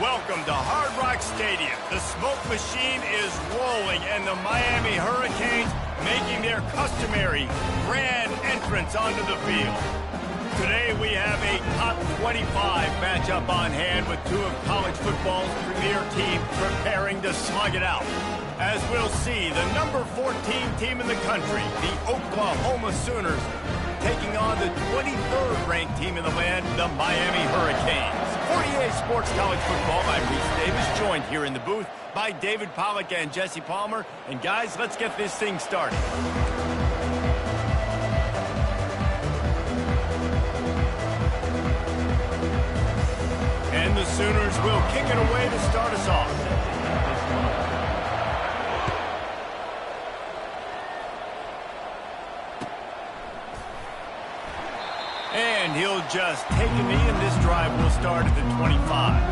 Welcome to Hard Rock Stadium. The smoke machine is rolling, and the Miami Hurricanes making their customary grand entrance onto the field. Today we have a top 25 matchup on hand with two of college football's premier teams preparing to slug it out. As we'll see, the number 14 team in the country, the Oklahoma Sooners, taking on the 23rd ranked team in the land, the Miami Hurricanes. For EA Sports College Football, I'm Reese Davis, joined here in the booth by David Pollack and Jesse Palmer. And guys, let's get this thing started. And the Sooners will kick it away to start us off. And he'll just take a knee, and this drive will start at the 25.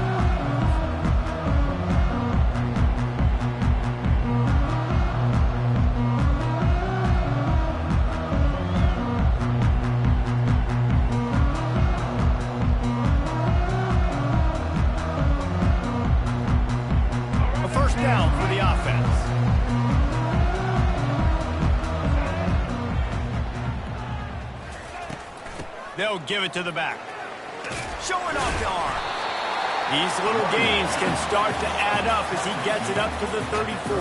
A first down for the offense. They'll give it to the back. Showing off the arm. These little gains can start to add up as he gets it up to the 34.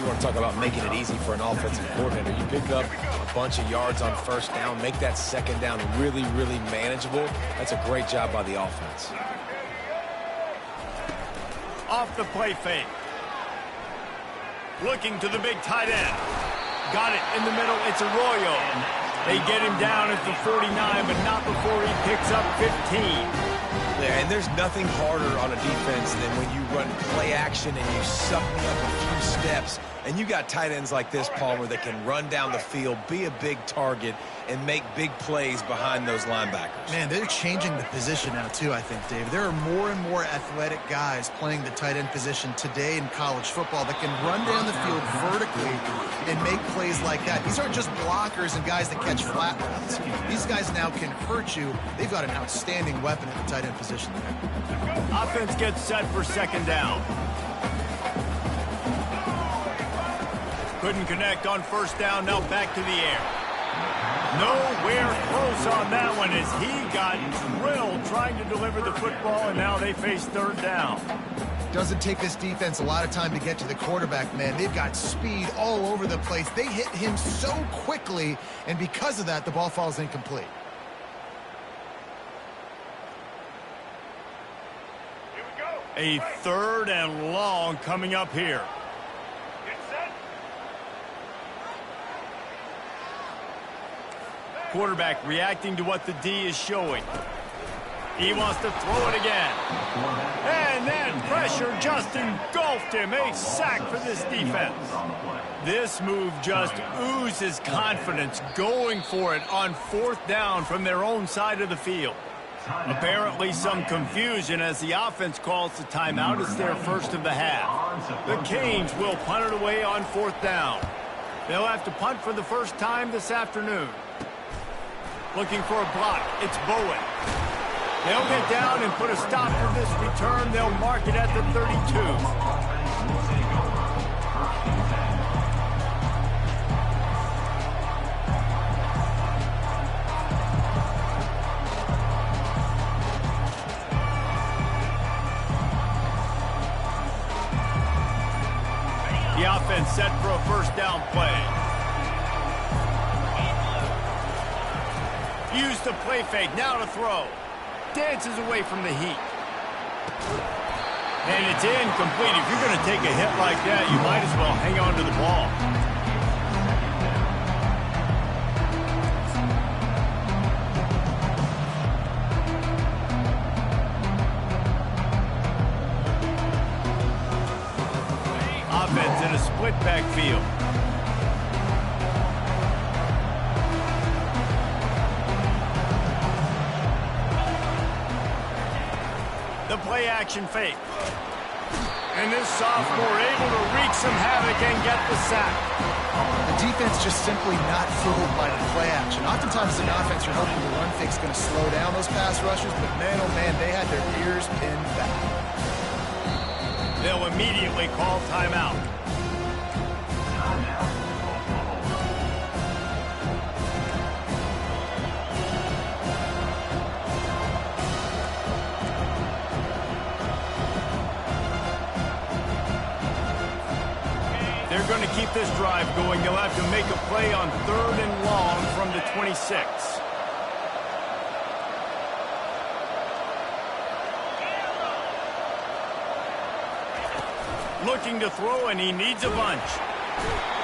You want to talk about making it easy for an offensive coordinator. You pick up a bunch of yards on first down, make that second down really, really manageable. That's a great job by the offense. Off the play fake. Looking to the big tight end. Got it in the middle. It's Arroyo. They get him down at the 49, but not before he picks up 15. Yeah, and there's nothing harder on a defense than when you run play action and you suck me up a few steps. And you got tight ends like this, Palmer, that can run down the field, be a big target, and make big plays behind those linebackers. Man, they're changing the position now, too, I think, Dave. There are more and more athletic guys playing the tight end position today in college football that can run down the field vertically and make plays like that. These aren't just blockers and guys that catch flat routes. These guys now can hurt you. They've got an outstanding weapon at the tight end position there. Offense gets set for second down. Couldn't connect on first down, now back to the air. Nowhere close on that one as he got drilled trying to deliver the football, and now they face third down. Doesn't take this defense a lot of time to get to the quarterback, man. They've got speed all over the place. They hit him so quickly, and because of that, the ball falls incomplete. Here we go. A third and long coming up here. Quarterback reacting to what the D is showing. He wants to throw it again. And then pressure just engulfed him. A sack for this defense. This move just oozes confidence, going for it on fourth down from their own side of the field. Apparently some confusion as the offense calls the timeout. It's their first of the half. The Canes will punt it away on fourth down. They'll have to punt for the first time this afternoon. Looking for a block. It's Bowen. They'll get down and put a stop to this return. They'll mark it at the 32. The offense set for a first down play. Use the play fake, now to throw. Dances away from the heat. And it's incomplete. If you're going to take a hit like that, you might as well hang on to the ball. Offense in a split backfield. The play-action fake. And this sophomore able to wreak some havoc and get the sack. defense just simply not fooled by the play action. Oftentimes as an offense, you're hoping the run fake's going to slow down those pass rushers, but man, oh man, they had their ears pinned back. They'll immediately call timeout. They're going to keep this drive going. They'll have to make a play on 3rd and long from the 26. Looking to throw, and he needs a bunch.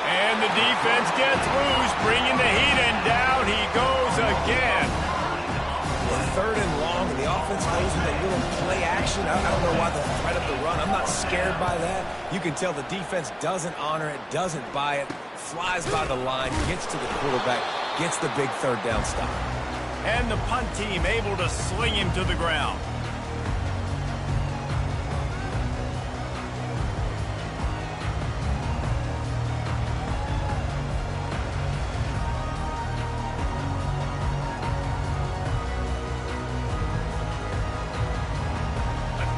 And the defense gets loose, bringing the heat, and down he goes again. Well, 3rd and long, and the offense goes with a little play action. I don't know why the threat of the run. I'm not scared by that. You can tell the defense doesn't honor it, doesn't buy it, flies by the line, gets to the quarterback, gets the big 3rd down stop. And the punt team able to sling him to the ground.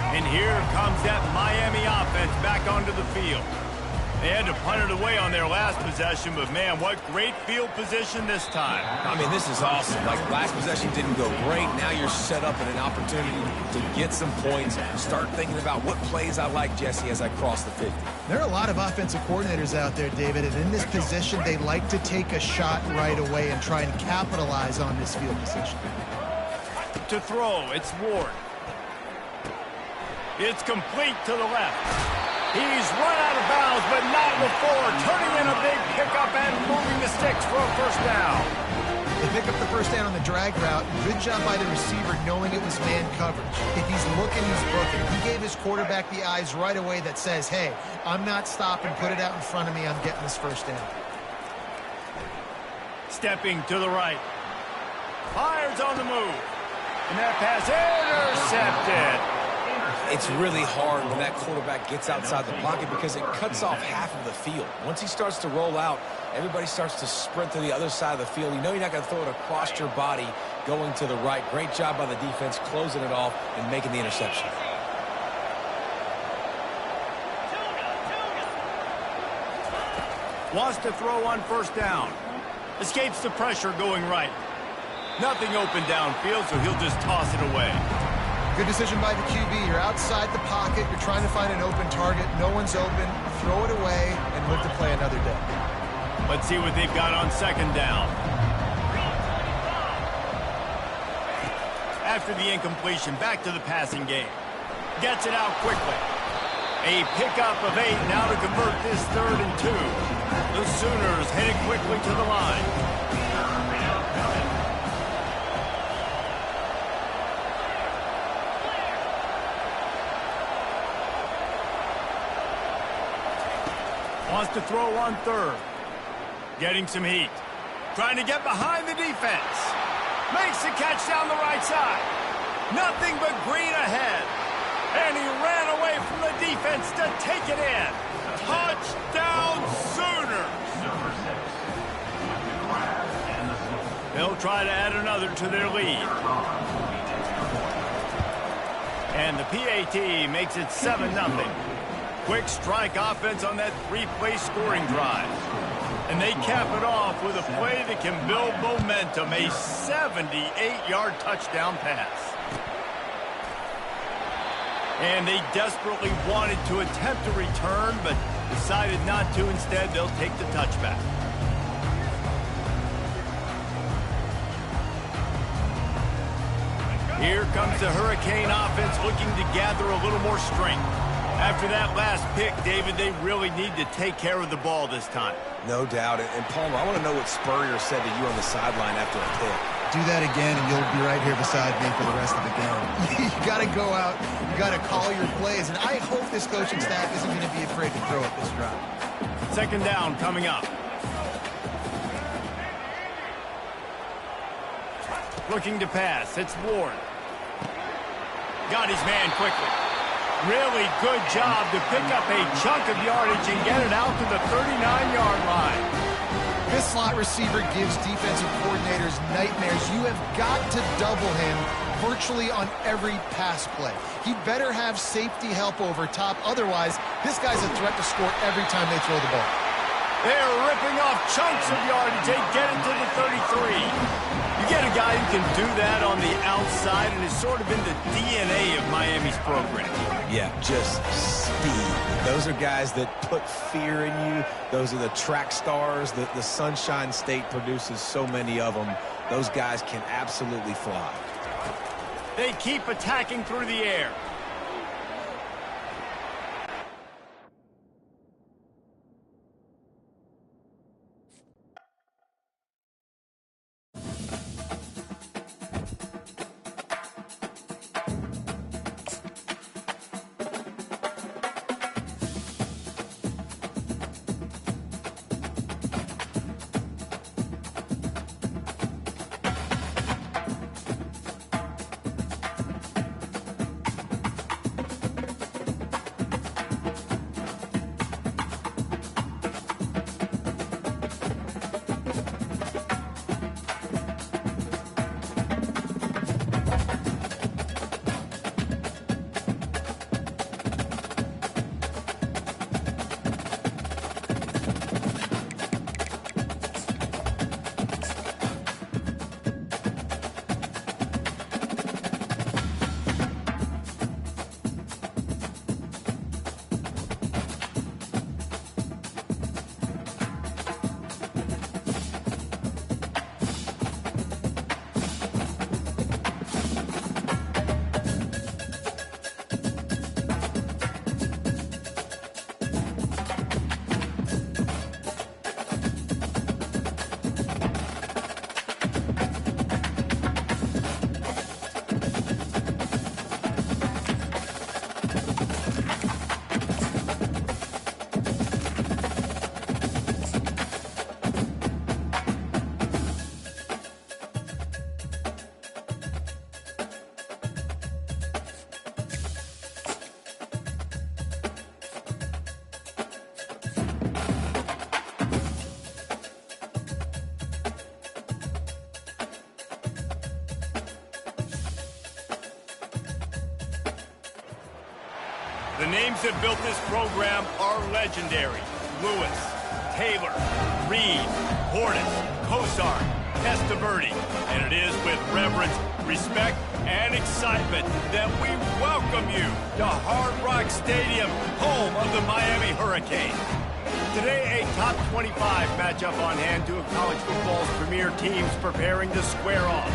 And here comes that Miami offense back onto the field. They had to punt it away on their last possession, but man, what great field position this time. I mean, this is awesome. Like, last possession didn't go great. Now you're set up in an opportunity to get some points. Start thinking about what plays I like, Jesse, as I cross the 50. There are a lot of offensive coordinators out there, David, and in this position, they like to take a shot right away and try and capitalize on this field position. To throw, it's Ward. It's complete to the left. He's run out of bounds, but not before. Turning in a big pickup and moving the sticks for a 1st down. They pick up the 1st down on the drag route. Good job by the receiver knowing it was man coverage. If he's looking, he's booking. He gave his quarterback the eyes right away that says, hey, I'm not stopping. Put it out in front of me. I'm getting this 1st down. Stepping to the right. Fires on the move. And that pass intercepted. It's really hard when that quarterback gets outside the pocket because it cuts off half of the field. Once he starts to roll out, everybody starts to sprint to the other side of the field. You know you're not going to throw it across your body going to the right. Great job by the defense closing it off and making the interception. Wants to throw on 1st down. Escapes the pressure going right. Nothing open downfield, so he'll just toss it away. Good decision by the QB. You're outside the pocket. You're trying to find an open target. No one's open. Throw it away and live to play another day. Let's see what they've got on 2nd down. After the incompletion, back to the passing game. Gets it out quickly. A pickup of 8 now to convert this 3rd and 2. The Sooners headed quickly to the line. Wants to throw on 3rd. Getting some heat. Trying to get behind the defense. Makes the catch down the right side. Nothing but green ahead. And he ran away from the defense to take it in. Touchdown Sooners. They'll try to add another to their lead. And the PAT makes it 7-0. Quick strike offense on that 3-play scoring drive. And they cap it off with a play that can build momentum, a 78-yard touchdown pass. And they desperately wanted to attempt a return, but decided not to. Instead, they'll take the touchback. Here comes the Hurricane offense looking to gather a little more strength. After that last pick, David, they really need to take care of the ball this time. No doubt. And Palmer, I want to know what Spurrier said to you on the sideline after a pick. Do that again, and you'll be right here beside me for the rest of the game. You got to go out. You got to call your plays. And I hope this coaching staff isn't going to be afraid to throw it this drive. 2nd down coming up. Looking to pass. It's Ward. Got his man quickly. Really good job to pick up a chunk of yardage and get it out to the 39-yard line. This slot receiver gives defensive coordinators nightmares. You have got to double him virtually on every pass play. He better have safety help over top. Otherwise, this guy's a threat to score every time they throw the ball. They're ripping off chunks of yardage. They get it to the 33. You get a guy who can do that on the outside, and it's sort of in the DNA of Miami's program. Yeah, just speed. Those are guys that put fear in you. Those are the track stars. The Sunshine State produces so many of them. Those guys can absolutely fly. They keep attacking through the air. The names that built this program are legendary. Lewis, Taylor, Reed, Horton, Kosar, Testaverde. And it is with reverence, respect, and excitement that we welcome you to Hard Rock Stadium, home of the Miami Hurricanes. Today, a top 25 matchup on hand, two of college football's premier teams preparing to square off.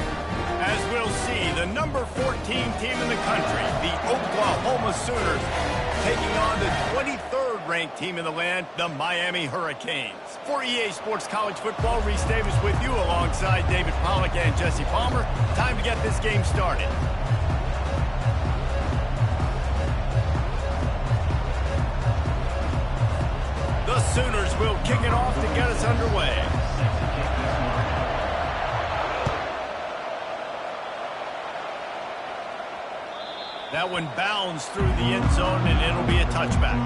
As we'll see, the number 14 team in the country, the Oklahoma Sooners, taking on the 23rd ranked team in the land, the Miami Hurricanes. For EA Sports College Football, Reese Davis with you alongside David Pollack and Jesse Palmer. Time to get this game started. The Sooners will kick it off to get us underway. That one bounds through the end zone, and it'll be a touchback.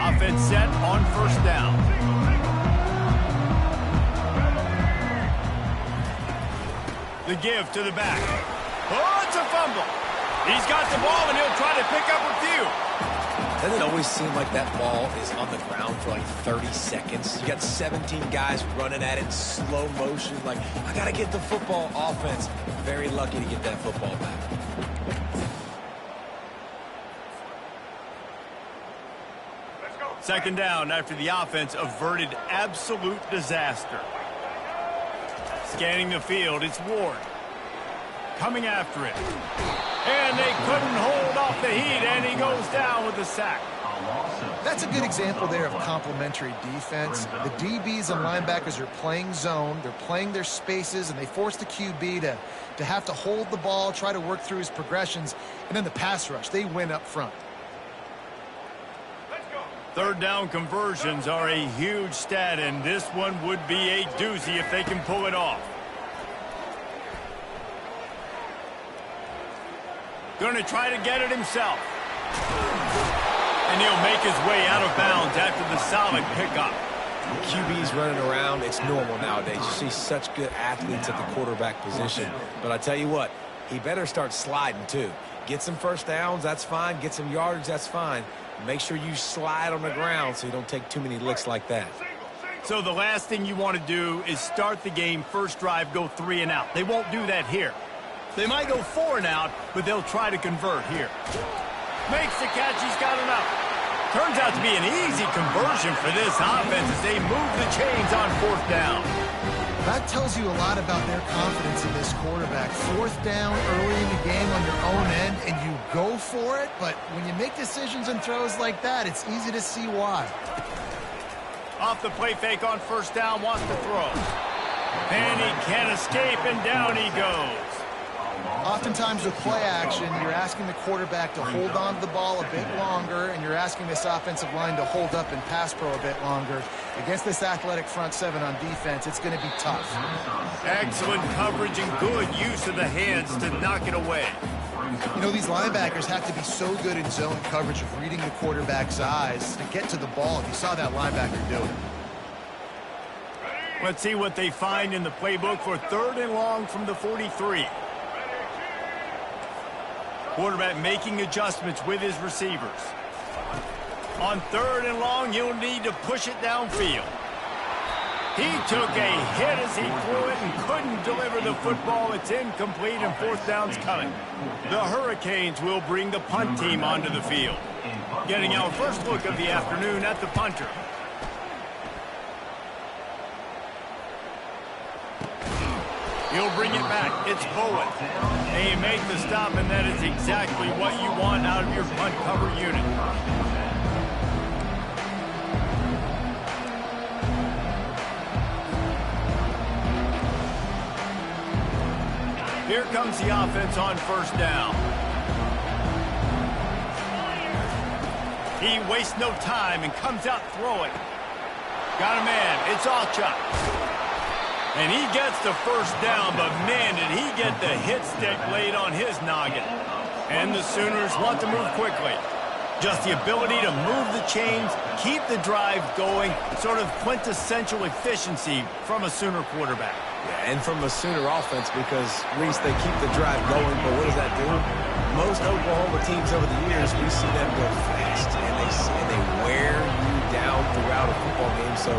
Offense set on first down. The give to the back. Oh, it's a fumble. He's got the ball, and he'll try to pick up a few. Doesn't it always seem like that ball is on the ground for like 30 seconds? You got 17 guys running at it in slow motion. Like, I got to get the football. Offense, very lucky to get that football back. Second down after the offense averted absolute disaster. Scanning the field, it's Ward. Coming after it. And they couldn't hold off the heat, and he goes down with a sack. That's a good example there of complementary defense. The DBs and linebackers are playing zone, they're playing their spaces, and they force the QB to have to hold the ball, try to work through his progressions, and then the pass rush, they win up front. Third down conversions are a huge stat, and this one would be a doozy if they can pull it off. Going to try to get it himself. And he'll make his way out of bounds after the solid pickup. QB's running around. It's normal nowadays. You see such good athletes at the quarterback position. But I tell you what, he better start sliding too. Get some first downs, that's fine. Get some yardage, that's fine. Make sure you slide on the ground so you don't take too many licks like that. So the last thing you want to do is start the game, first drive, go 3 and out. They won't do that here. They might go 4 and out, but they'll try to convert here. Makes the catch, he's got enough. Turns out to be an easy conversion for this offense as they move the chains on 4th down. That tells you a lot about their confidence in this quarterback. 4th down early in the game on your own end, and you go for it, but when you make decisions and throws like that, it's easy to see why. Off the play fake on 1st down, wants to throw. And he can't escape, and down he goes. Oftentimes with play action, you're asking the quarterback to hold on to the ball a bit longer, and you're asking this offensive line to hold up and pass pro a bit longer. Against this athletic front 7 on defense, it's going to be tough. Excellent coverage and good use of the hands to knock it away. You know, these linebackers have to be so good in zone coverage of reading the quarterback's eyes to get to the ball. If you saw that linebacker do it. Let's see what they find in the playbook for 3rd and long from the 43. Quarterback making adjustments with his receivers. On 3rd and long, you'll need to push it downfield. He took a hit as he threw it and couldn't deliver the football. It's incomplete, and 4th down's coming. The Hurricanes will bring the punt team onto the field. Getting our first look of the afternoon at the punter. He'll bring it back. It's Bowen. They make the stop, and that is exactly what you want out of your punt cover unit. Here comes the offense on 1st down. He wastes no time and comes out throwing. Got a man. It's Alchuk. And he gets the 1st down, but man, did he get the hit stick laid on his noggin. And the Sooners want to move quickly. Just the ability to move the chains, keep the drive going, sort of quintessential efficiency from a Sooner quarterback. Yeah, and from a Sooner offense because, Reese, they keep the drive going, but what does that do? Most Oklahoma teams over the years, we see them go fast, and they wear you down throughout a football game. So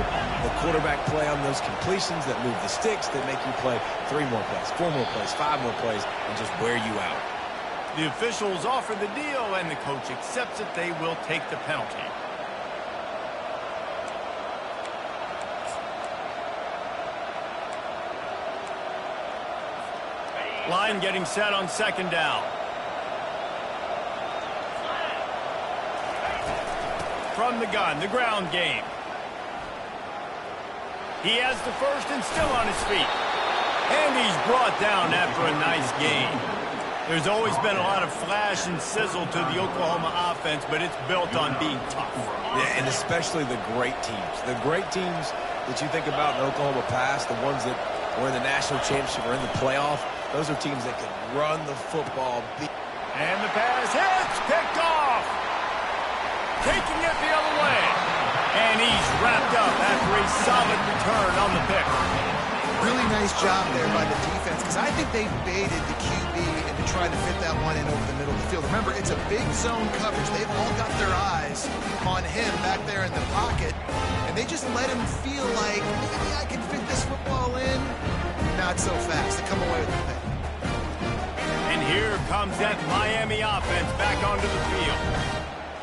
the quarterback play on those completions that move the sticks, that make you play 3 more plays, 4 more plays, 5 more plays, and just wear you out. The officials offer the deal, and the coach accepts it. They will take the penalty. Line getting set on 2nd down. From the gun, the ground game. He has the 1st and still on his feet. And he's brought down after a nice gain. There's always been a lot of flash and sizzle to the Oklahoma offense, but it's built on being tough. Yeah, and especially the great teams. The great teams that you think about in Oklahoma past, the ones that were in the national championship or in the playoff, those are teams that can run the football. And the pass hits, picked off. Taking it the other way. And he's wrapped up after a solid return on the pick. Really nice job there by the defense, because I think they baited the QB into trying to fit that one in over the middle of the field. Remember, it's a big zone coverage. They've all got their eyes on him back there in the pocket, and they just let him feel like, maybe I can fit this football in. Not so fast. They come away with the pick. And here comes that Miami offense back onto the field.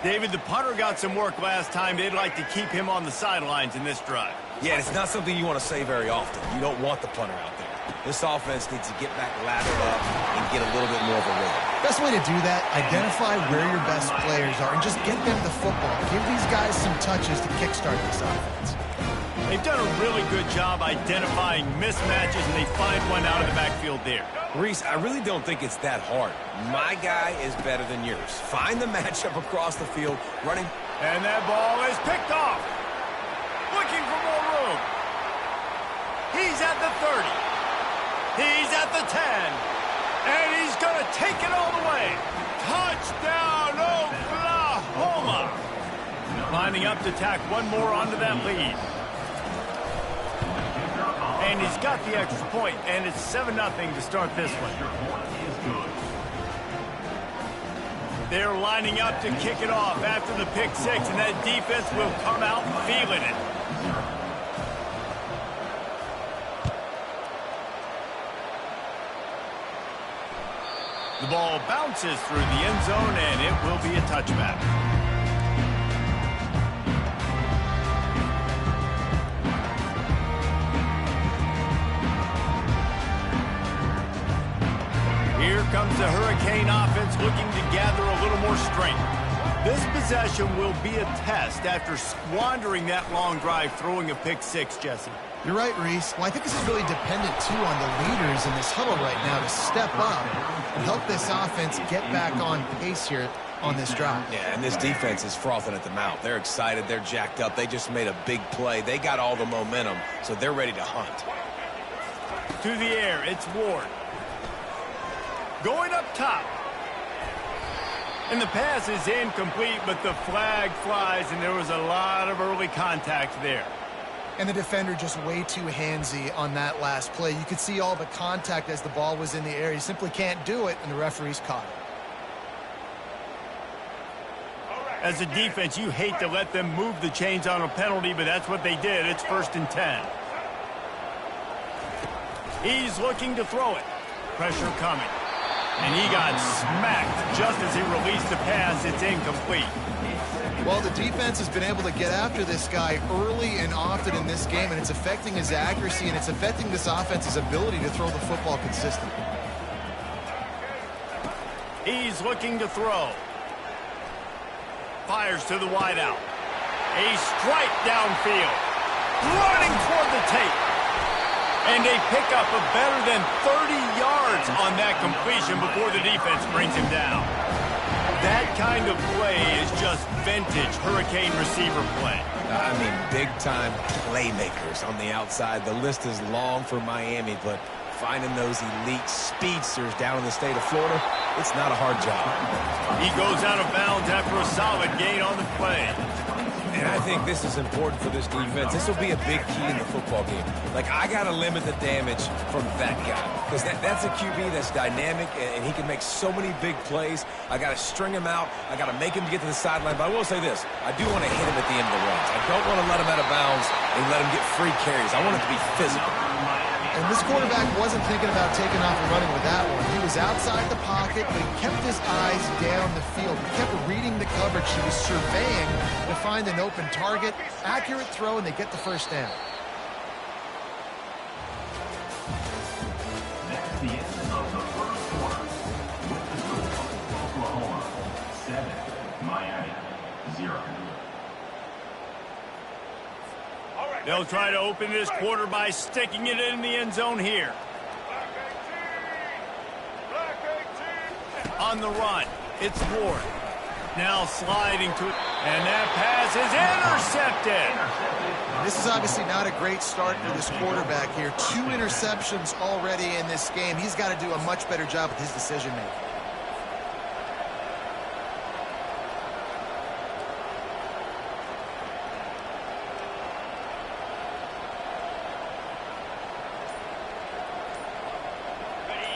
David, the punter got some work last time. They'd like to keep him on the sidelines in this drive. Yeah, it's not something you want to say very often. You don't want the punter out there. This offense needs to get back lathered up and get a little bit more of a rhythm. Best way to do that, identify where your best players are and just get them the football. Give these guys some touches to kickstart this offense. They've done a really good job identifying mismatches, and they find one out of the backfield there. Reese, I really don't think it's that hard. My guy is better than yours. Find the matchup across the field, running And that ball is picked off. Looking for more room. He's at the 30. He's at the 10. And he's going to take it all the way. Touchdown, Oklahoma. Lining up to tack one more onto that lead. And he's got the extra point, and it's 7-0 to start this one. They're lining up to kick it off after the pick six, and that defense will come out feeling it. The ball bounces through the end zone, and it will be a touchback. Here comes the Hurricane offense looking to gather a little more strength. This possession will be a test after squandering that long drive throwing a pick six, Jesse. You're right, Reese. Well, I think this is really dependent, too, on the leaders in this huddle right now to step up and help this offense get back on pace here on this drive. Yeah, and this defense is frothing at the mouth. They're excited. They're jacked up. They just made a big play. They got all the momentum, so they're ready to hunt. To the air, it's Ward. Going up top. And the pass is incomplete, but the flag flies, and there was a lot of early contact there. And the defender just way too handsy on that last play. You could see all the contact as the ball was in the air. He simply can't do it, and the referee's caught it. As a defense, you hate to let them move the chains on a penalty, but that's what they did. It's 1st and 10. He's looking to throw it. Pressure coming. And he got smacked just as he released the pass. It's incomplete. Well, the defense has been able to get after this guy early and often in this game, and it's affecting his accuracy, and it's affecting this offense's ability to throw the football consistently. He's looking to throw. Fires to the wideout. A strike downfield. Running toward the tape. And a pickup of better than 30 yards on that completion before the defense brings him down. That kind of play is just vintage Hurricane receiver play. I mean, big-time playmakers on the outside. The list is long for Miami, but finding those elite speedsters down in the state of Florida, it's not a hard job. He goes out of bounds after a solid gain on the play. And I think this is important for this defense. This will be a big key in the football game. Like, I got to limit the damage from that guy. Because that's a QB that's dynamic, and he can make so many big plays. I got to string him out. I got to make him get to the sideline. But I will say this. I do want to hit him at the end of the runs. I don't want to let him out of bounds and let him get free carries. I want it to be physical. And this quarterback wasn't thinking about taking off and running with that one. He was outside the pocket, but he kept his eyes down the field. He kept reading the coverage. He was surveying to find an open target. Accurate throw, and they get the first down. That's the end of the first quarter. With the score, Oklahoma 7, Miami 0. They'll try to open this quarter by sticking it in the end zone here. On the run, it's Ward. Now sliding to it, and that pass is intercepted. This is obviously not a great start for this quarterback here. 2 interceptions already in this game. He's got to do a much better job with his decision-making.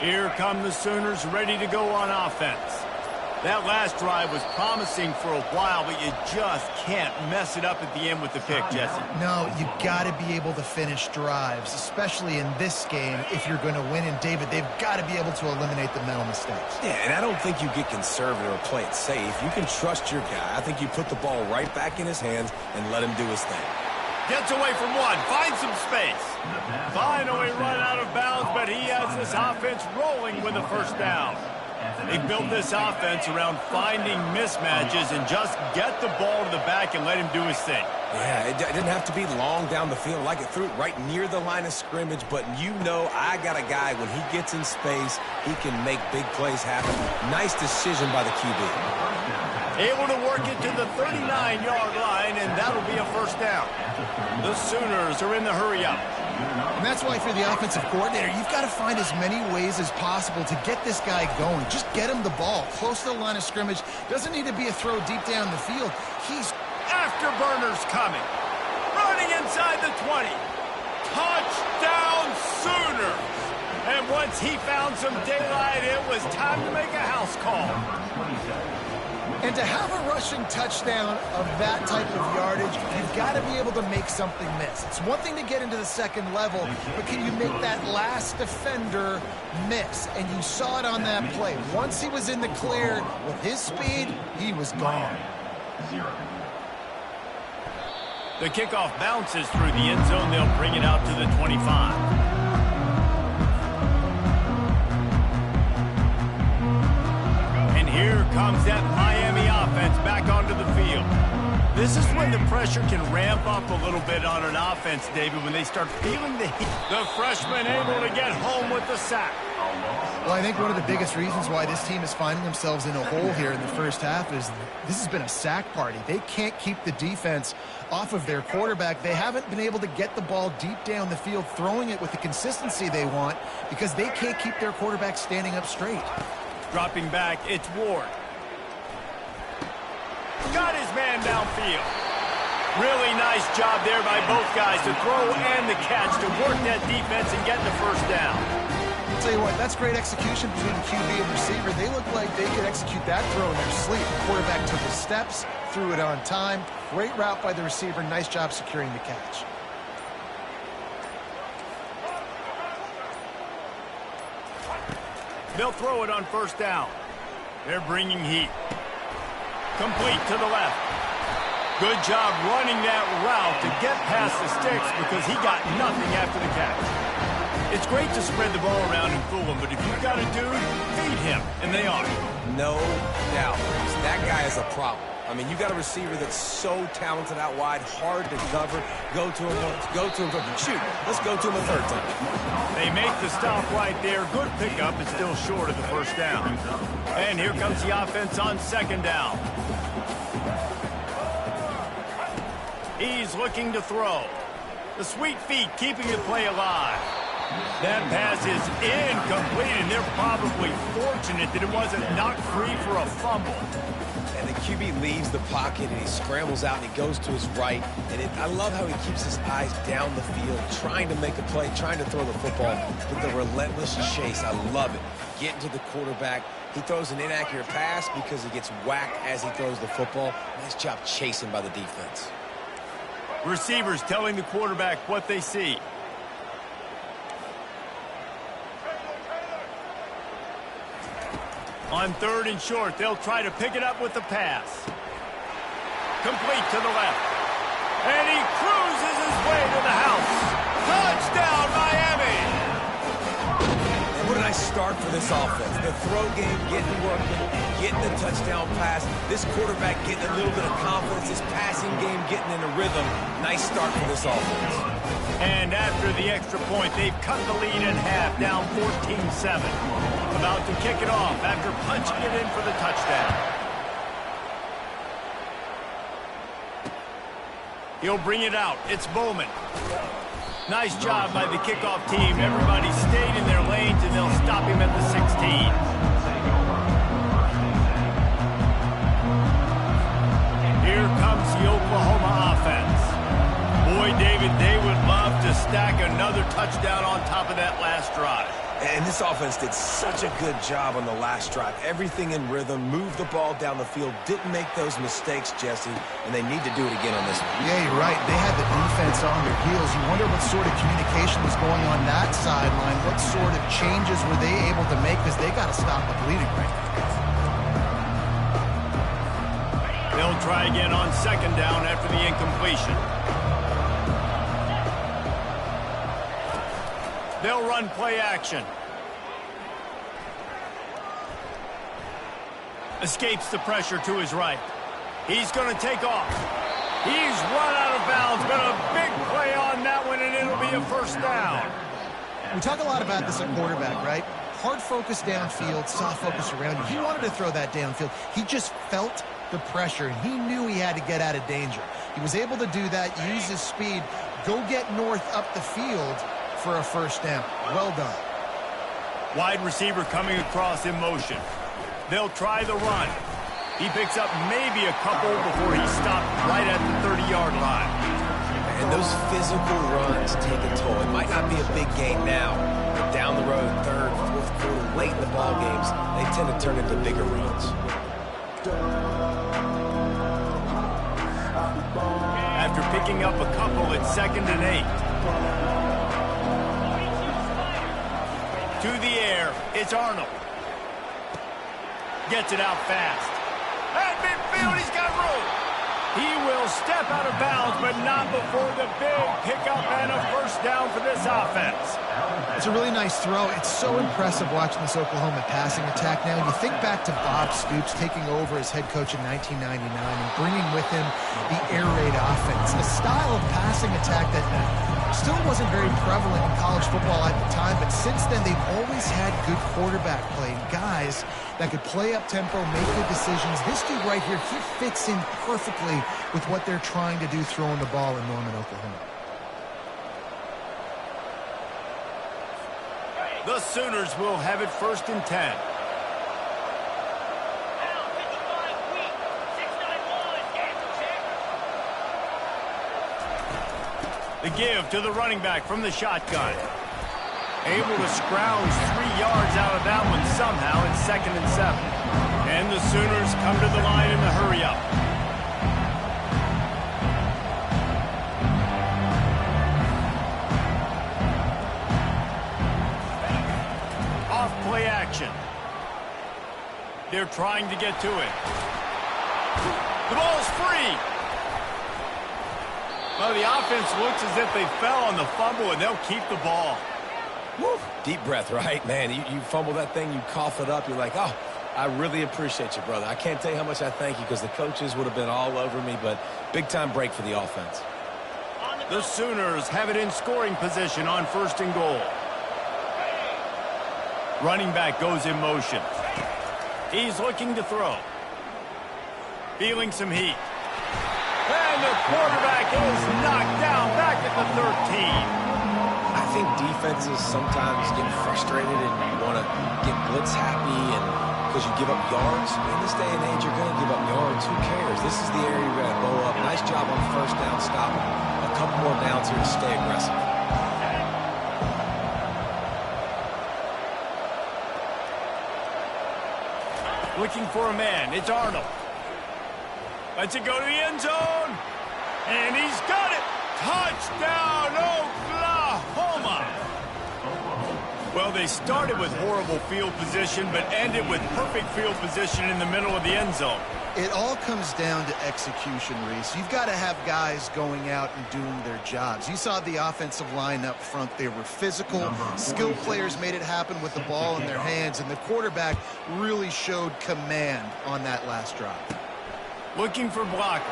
Here come the Sooners ready to go on offense. That last drive was promising for a while, but you just can't mess it up at the end with the pick, Jesse. No, you got to be able to finish drives, especially in this game if you're going to win. And, David, they've got to be able to eliminate the mental mistakes. Yeah, and I don't think you get conservative or play it safe. You can trust your guy. I think you put the ball right back in his hands and let him do his thing. Gets away from one, finds some space. Finally run out of bounds, but he has this offense rolling with a first down. They built this offense around finding mismatches and just get the ball to the back and let him do his thing. Yeah, it didn't have to be long down the field. Like it threw it right near the line of scrimmage, but you know I got a guy, when he gets in space, he can make big plays happen. Nice decision by the QB. Able to work it to the 39-yard line, and that'll be a first down. The Sooners are in the hurry-up. And that's why if you're the offensive coordinator, you've got to find as many ways as possible to get this guy going. Just get him the ball close to the line of scrimmage. Doesn't need to be a throw deep down the field. He's Afterburners coming. Running inside the 20. Touchdown Sooners! And once he found some daylight, it was time to make a house call. And to have a rushing touchdown of that type of yardage, you've got to be able to make something miss. It's one thing to get into the second level, but can you make that last defender miss? And you saw it on that play. Once he was in the clear, with his speed, he was gone. The kickoff bounces through the end zone. They'll bring it out to the 25. Here comes that Miami offense back onto the field. This is when the pressure can ramp up a little bit on an offense, David, when they start feeling the heat. The freshman able to get home with the sack. Well, I think one of the biggest reasons why this team is finding themselves in a hole here in the first half is this has been a sack party. They can't keep the defense off of their quarterback. They haven't been able to get the ball deep down the field, throwing it with the consistency they want because they can't keep their quarterback standing up straight. Dropping back, it's Ward. Got his man downfield. Really nice job there by both guys to throw and the catch to work that defense and get the first down. I'll tell you what, that's great execution between the QB and receiver. They look like they could execute that throw in their sleep. The quarterback took his steps, threw it on time. Great route by the receiver. Nice job securing the catch. They'll throw it on first down. They're bringing heat. Complete to the left. Good job running that route to get past the sticks because he got nothing after the catch. It's great to spread the ball around and fool him, but if you've got a dude, feed him, and they are. No doubt. That guy is a problem. I mean, you got a receiver that's so talented out wide, hard to cover. Go to him once, go to him, shoot. Let's go to him a third time. They make the stop right there. Good pickup, but still short of the first down. And here comes the offense on second down. He's looking to throw. The sweet feet keeping the play alive. That pass is incomplete, and they're probably fortunate that it wasn't knocked free for a fumble. And the QB leaves the pocket, and he scrambles out, and he goes to his right. And I love how he keeps his eyes down the field, trying to make a play, trying to throw the football with the relentless chase. I love it. Getting to the quarterback. He throws an inaccurate pass because he gets whacked as he throws the football. Nice job chasing by the defense. Receivers telling the quarterback what they see. On third and short, they'll try to pick it up with the pass. Complete to the left. And he cruises his way to the house. Touchdown, Miami! And what a nice start for this offense. The throw game getting working, getting the touchdown pass. This quarterback getting a little bit of confidence. This passing game getting in a rhythm. Nice start for this offense. And after the extra point, they've cut the lead in half, down 14-7. About to kick it off after punching it in for the touchdown. He'll bring it out. It's Bowman. Nice job by the kickoff team. Everybody stayed in their lanes, and they'll stop him at the 16. Here comes the Oklahoma offense. Boy, David, they would love to stack another touchdown on top of that last drive. And this offense did such a good job on the last drive. Everything in rhythm, moved the ball down the field, didn't make those mistakes, Jesse, and they need to do it again on this one. Yeah, you're right. They had the defense on their heels. You wonder what sort of communication was going on that sideline. What sort of changes were they able to make because they got to stop the bleeding right now. They'll try again on second down after the incompletion. They'll run play action. Escapes the pressure to his right. He's going to take off. He's run out of bounds, but a big play on that one, and it'll be a first down. We talk a lot about this at quarterback, right? Hard focus downfield, soft focus around you. He wanted to throw that downfield. He just felt the pressure, and he knew he had to get out of danger. He was able to do that, use his speed, go get North up the field for a first down. Well done. Wide receiver coming across in motion. They'll try the run. He picks up maybe a couple before he stopped right at the 30-yard line. And those physical runs take a toll. It might not be a big game now, but down the road, third, fourth quarter, late in the ball games, they tend to turn into bigger runs. After picking up a couple at 2nd and 8. To the air, it's Arnold. Gets it out fast. At midfield, he's got room. He will step out of bounds, but not before the big pickup and a first down for this offense. It's a really nice throw. It's so impressive watching this Oklahoma passing attack now. You think back to Bob Stoops taking over as head coach in 1999 and bringing with him the air raid offense, a style of passing attack that still wasn't very prevalent in college football at the time, but since then they've always had good quarterback play, guys that could play up tempo, make good decisions. This dude right here, he fits in perfectly with what they're trying to do throwing the ball in Norman, Oklahoma. The Sooners will have it 1st and 10. The give to the running back from the shotgun. Able to scrounge 3 yards out of that one somehow. It's 2nd and 7. And the Sooners come to the line in the hurry-up. Off play action. They're trying to get to it. The ball's free. Well, the offense looks as if they fell on the fumble, and they'll keep the ball. Woo. Deep breath, right? Man, you fumble that thing, you cough it up, you're like, oh, I really appreciate you, brother. I can't tell you how much I thank you because the coaches would have been all over me, but big-time break for the offense. The Sooners have it in scoring position on 1st and goal. Running back goes in motion. He's looking to throw. Feeling some heat. And the quarterback is knocked down back at the 13. I think defenses sometimes get frustrated and you want to get blitz happy and because you give up yards. In this day and age, you're going to give up yards. Who cares? This is the area you're going to bow up. Nice job on first down, stop him. A couple more downs here to stay aggressive. Looking for a man. It's Arnold. Lets it go to the end zone. And he's got it. Touchdown, Oklahoma. Well, they started with horrible field position, but ended with perfect field position in the middle of the end zone. It all comes down to execution, Reese. You've got to have guys going out and doing their jobs. You saw the offensive line up front. They were physical. Skilled players made it happen with the ball in their hands, and the quarterback really showed command on that last drive. Looking for blockers.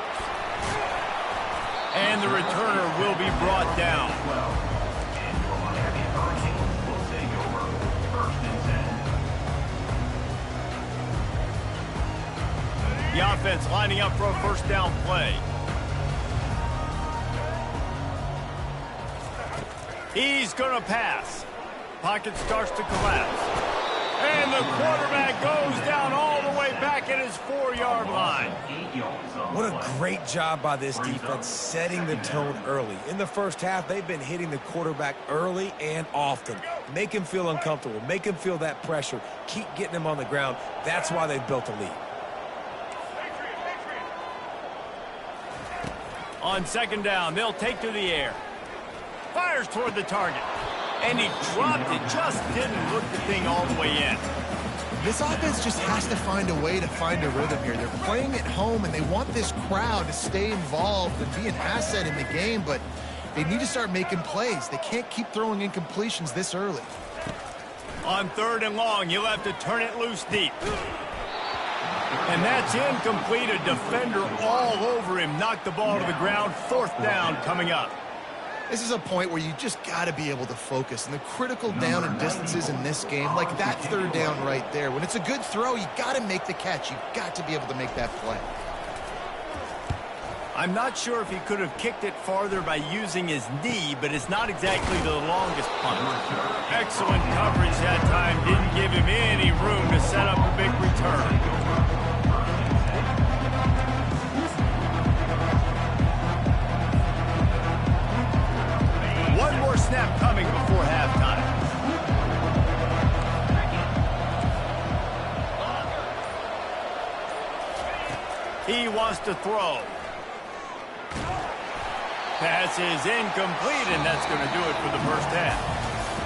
And the returner will be brought down. The offense lining up for a first down play. He's going to pass. Pocket starts to collapse. And the quarterback goes down all the way back at his 4-yard line. What a great job by this defense setting the tone early. In the first half, they've been hitting the quarterback early and often. Make him feel uncomfortable. Make him feel that pressure. Keep getting him on the ground. That's why they've built a lead. On second down, they'll take to the air. Fires toward the target. And he dropped it, just didn't look the thing all the way in. This offense just has to find a way to find a rhythm here. They're playing at home, and they want this crowd to stay involved and be an asset in the game, but they need to start making plays. They can't keep throwing incompletions this early. On third and long, you'll have to turn it loose deep. And that's incomplete. A defender all over him. Knocked the ball to the ground. Fourth down coming up. This is a point where you just got to be able to focus. And the critical down and distances in this game, like that third down right there, when it's a good throw, you got to make the catch. You've got to be able to make that play. I'm not sure if he could have kicked it farther by using his knee, but it's not exactly the longest punt. Excellent coverage that time. Didn't give him any room to set up a big return. One more snap coming before halftime. He wants to throw. Pass is incomplete, and that's going to do it for the first half.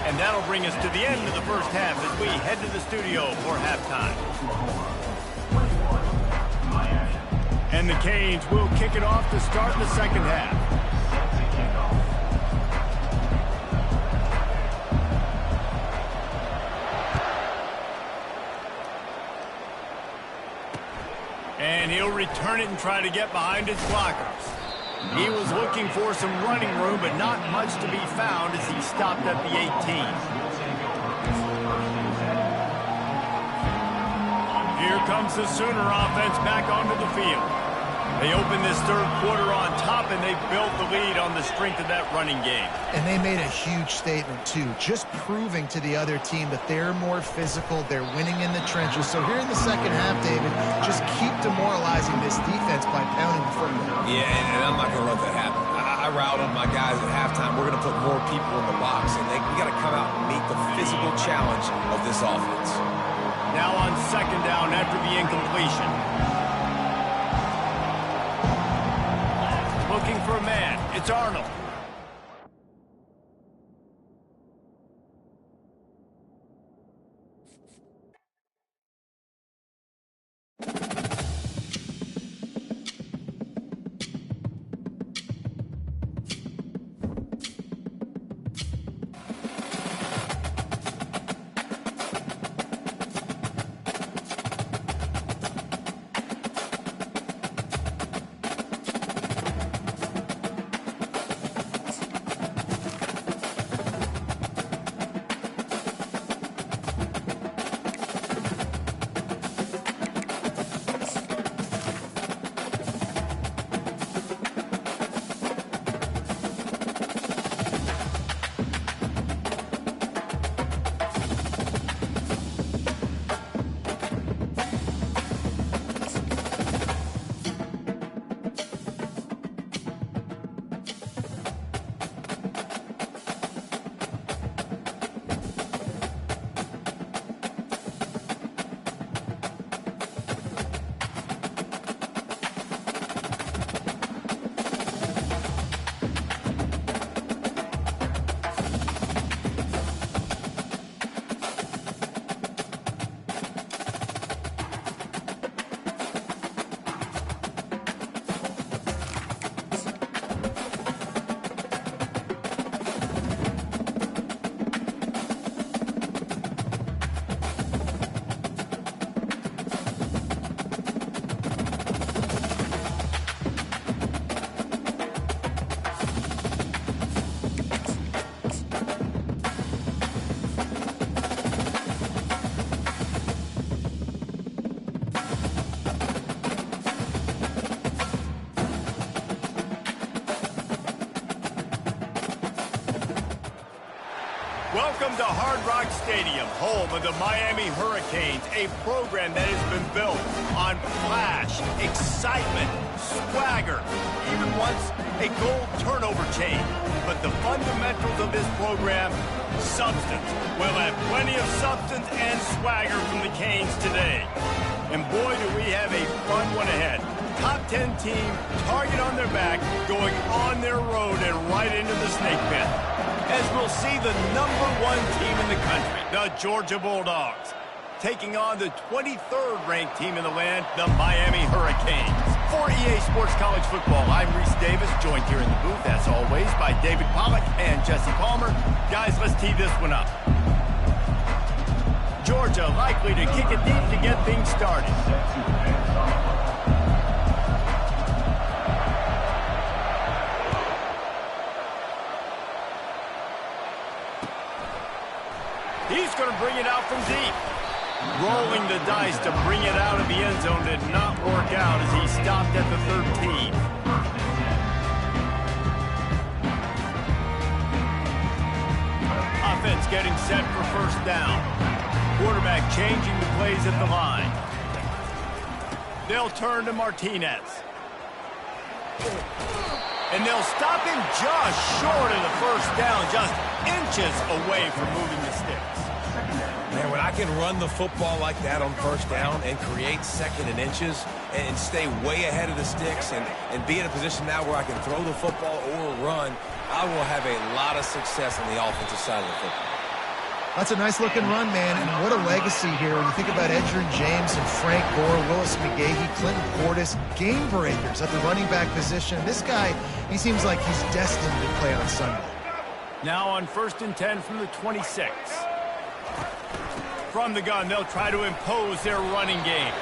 And that'll bring us to the end of the first half as we head to the studio for halftime. And the Canes will kick it off to start the second half. And he'll return it and try to get behind his blockers. He was looking for some running room, but not much to be found as he stopped at the 18. Here comes the Sooner offense back onto the field. They opened this third quarter on top, and they built the lead on the strength of that running game. And they made a huge statement, too, just proving to the other team that they're more physical, they're winning in the trenches. So here in the second half, David, just keep demoralizing this defense by pounding the football. Yeah, and I'm not going to let that happen. I riled up my guys at halftime. We're going to put more people in the box, and we got to come out and meet the physical challenge of this offense. Now on second down after the incompletion. Looking for a man. It's Arnold. Welcome to Hard Rock Stadium, home of the Miami Hurricanes, a program that has been built on flash, excitement, swagger, even once a gold turnover chain. But the fundamentals of this program, substance. We'll have plenty of substance and swagger from the Canes today. And boy, do we have a fun one ahead. Top 10 team, target on their back, going on their road and right into the snake pit. As we'll see the #1 team in the country, the Georgia Bulldogs, taking on the 23rd ranked team in the land, the Miami Hurricanes. For EA Sports College Football, I'm Reese Davis, joined here in the booth, as always, by David Pollack and Jesse Palmer. Guys, let's tee this one up. Georgia likely to kick it deep to get things started. going to bring it out from deep. Rolling the dice to bring it out of the end zone did not work out as he stopped at the 13. Offense getting set for first down. Quarterback changing the plays at the line. They'll turn to Martinez. And they'll stop him just short of the first down, just inches away from moving the sticks. Man, when I can run the football like that on first down and create second and inches and stay way ahead of the sticks and be in a position now where I can throw the football or run, I will have a lot of success on the offensive side of the football. That's a nice-looking run, man, and what a legacy here. When you think about Edgerrin James and Frank Gore, Willis McGahee, Clinton Portis, game breakers at the running back position. This guy, he seems like he's destined to play on Sunday. Now on 1st and 10 from the 26. From the gun, they'll try to impose their running game.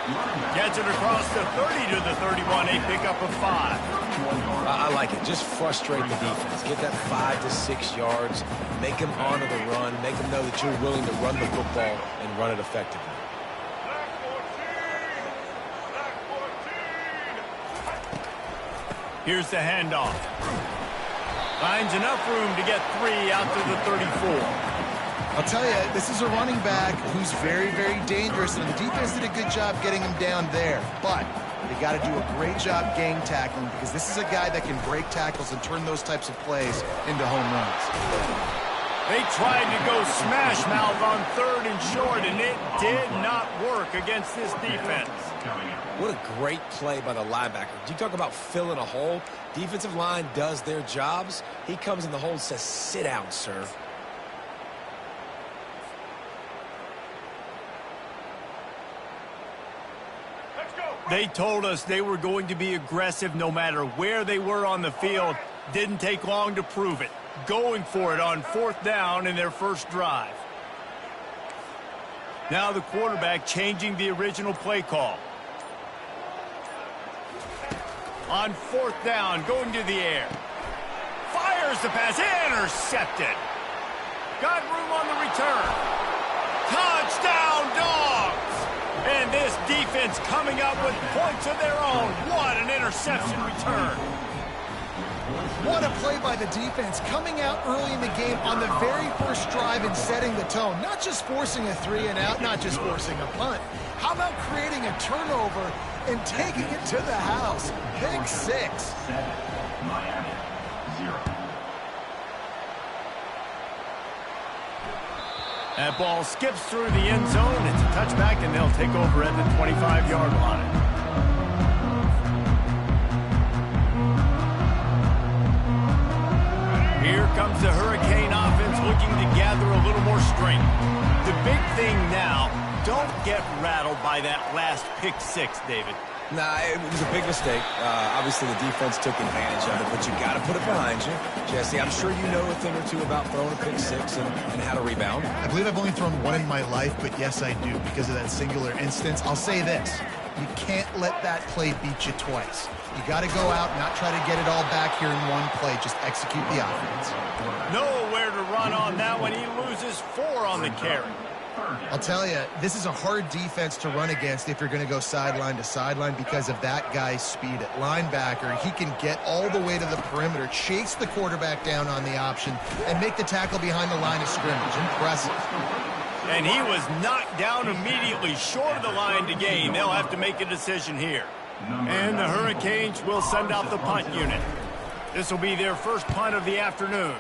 Gets it across the 30 to the 31, a pickup of 5. I like it. Just frustrate the defense. Get that 5 to 6 yards. Make them honor the run. Make them know that you're willing to run the football and run it effectively. Here's the handoff. Finds enough room to get 3 out to the 34. I'll tell you, this is a running back who's very, very dangerous, and the defense did a good job getting him down there. But they got to do a great job gang tackling because this is a guy that can break tackles and turn those types of plays into home runs. They tried to go smash mouth on 3rd and short, and it did not work against this defense. What a great play by the linebacker. You talk about filling a hole. Defensive line does their jobs. He comes in the hole and says, "Sit down, sir." They told us they were going to be aggressive no matter where they were on the field. Didn't take long to prove it. Going for it on 4th down in their first drive. Now the quarterback changing the original play call. On 4th down, going to the air. Fires the pass, intercepted. Got room on the return. Touchdown, Dogs! And this defense coming up with points of their own. What an interception return. What a play by the defense, coming out early in the game on the very first drive and setting the tone. Not just forcing a 3-and-out, not just forcing a punt. How about creating a turnover and taking it to the house? Pick 6. Miami, 0. That ball skips through the end zone. It's a touchback, and they'll take over at the 25-yard line. Here comes the Hurricane offense looking to gather a little more strength. The big thing now, don't get rattled by that last pick 6, David. Nah, it was a big mistake. Obviously, the defense took advantage of it, but you got to put it behind you. Jesse, I'm sure you know a thing or two about throwing a pick 6 and how to rebound. I believe I've only thrown one in my life, but yes, I do because of that singular instance. I'll say this. You can't let that play beat you twice. You got to go out, not try to get it all back here in one play. Just execute the offense. Nowhere to run on that one. He loses 4 on the carry. I'll tell you, this is a hard defense to run against if you're going to go sideline to sideline because of that guy's speed at linebacker. He can get all the way to the perimeter, chase the quarterback down on the option, and make the tackle behind the line of scrimmage. Impressive. And he was knocked down immediately short of the line to gain. They'll have to make a decision here. And the Hurricanes will send out the punt unit. This will be their first punt of the afternoon.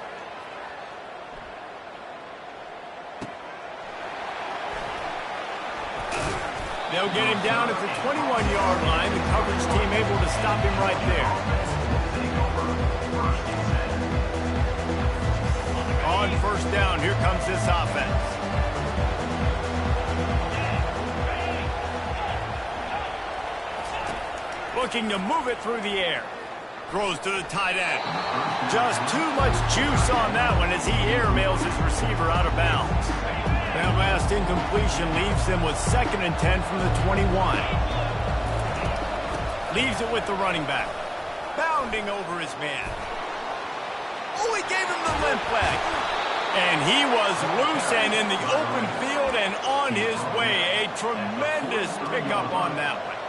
They'll get him down at the 21-yard line. The coverage team able to stop him right there. On 1st down, here comes this offense. Looking to move it through the air. Throws to the tight end. Just too much juice on that one as he airmails his receiver out of bounds. That last incompletion leaves them with 2nd and 10 from the 21. Leaves it with the running back. Bounding over his man. Oh, he gave him the limp leg. And he was loose and in the open field and on his way. A tremendous pickup on that one.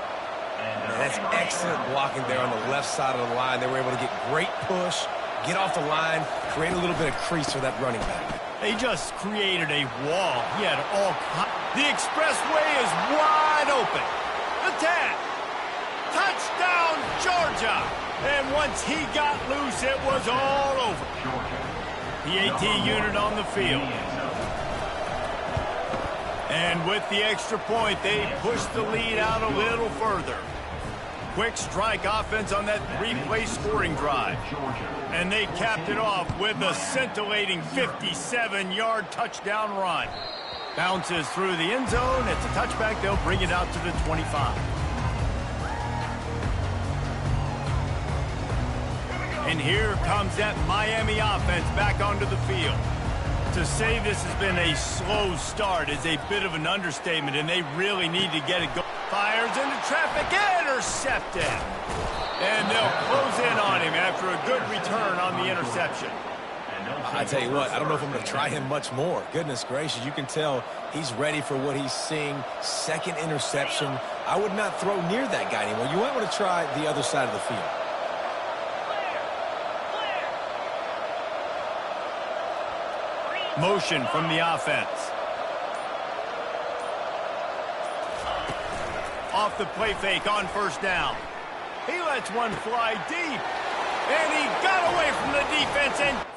Man, that's excellent blocking there on the left side of the line. They were able to get great push, get off the line, create a little bit of crease for that running back. They just created a wall. He had all kinds. The expressway is wide open. The tag. Touchdown, Georgia. And once he got loose, it was all over. The AT unit on the field. And with the extra point, they pushed the lead out a little further. Quick strike offense on that three-play scoring drive. And they capped it off with a scintillating 57-yard touchdown run. Bounces through the end zone. It's a touchback. They'll bring it out to the 25. And here comes that Miami offense back onto the field. To say this has been a slow start is a bit of an understatement, and they really need to get it going. Fires into traffic, intercepted. And they'll close in on him after a good return on the interception. I tell you what, I don't know if I'm going to try him much more. Goodness gracious, you can tell he's ready for what he's seeing. Second interception. I would not throw near that guy anymore. You might want to try the other side of the field. Motion from the offense. Off the play fake on first down. He lets one fly deep. And he got away from the defense and